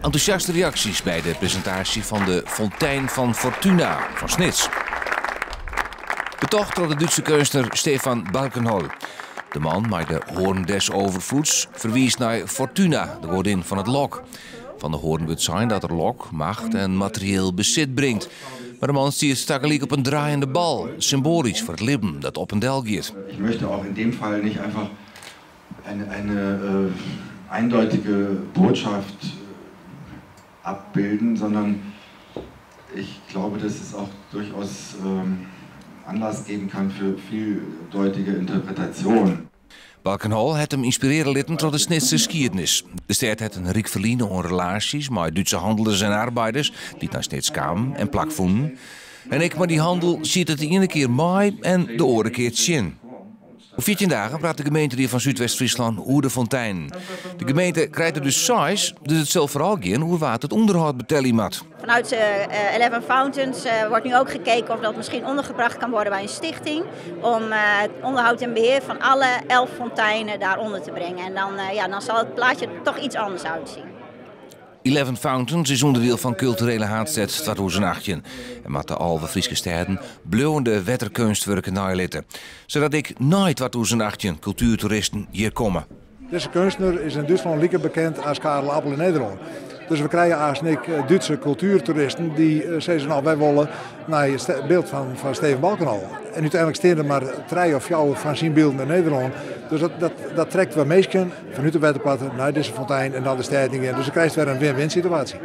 Enthousiaste reacties bij de presentatie van de Fontein van Fortuna van Snits. Betocht door de Duitse kunstenaar Stefan Balkenhol. De man met de hoorn des overvloeds verwijst naar Fortuna, de godin van het lok. Van de hoorn wordt zijn dat er lok macht en materieel bezit brengt. Maar de man stiert stakelijk op een draaiende bal, symbolisch voor het leven dat op een del gaat. Ik möchte auch in dem Fall nicht einfach eine eindeutige Botschaft abbilden, sondern ich glaube, dass es auch durchaus Anlass geben kann für vieldeutige Interpretation. Balkenhol heeft hem inspireren litten tot de Snitse geschiedenis. De stad heeft een rijk verliezen aan relaties met Duitse handelers en arbeiders die naar Snits kwamen en plak vonden. En ik met die handel ziet het de ene keer mooi en de andere keer tjen. Op 14 dagen praat de gemeente hier van Zuidwest-Friesland over de fontein. De gemeente krijgt er dus size, dus het zal vooral gaan hoe water het onderhoud betellen moet. Vanuit 11 Fountains wordt nu ook gekeken of dat misschien ondergebracht kan worden bij een stichting. Om het onderhoud en beheer van alle 11 fonteinen daaronder te brengen. En dan zal het plaatje er toch iets anders uitzien. 11 Fountains is onderdeel van culturele haardstad 2018 en met de Alve Friese steden blauwende wetterkunstwerken nalitten, zodat ik nooit 2018 cultuurtoeristen hier komen. Deze kunstenaar is in Duitsland lekker bekend als Karel Appel in Nederland. Dus we krijgen eigenlijk Duitse cultuurtoeristen die zeggen nou wij willen naar het beeld van Steven Balkenhol. En uiteindelijk staan er maar 3 of 4 van zijn beelden in Nederland. Dus dat trekt wel mensen vanuit de wetterpad naar deze fontein en dan de stedingen. Dus je krijgt weer een win-win situatie.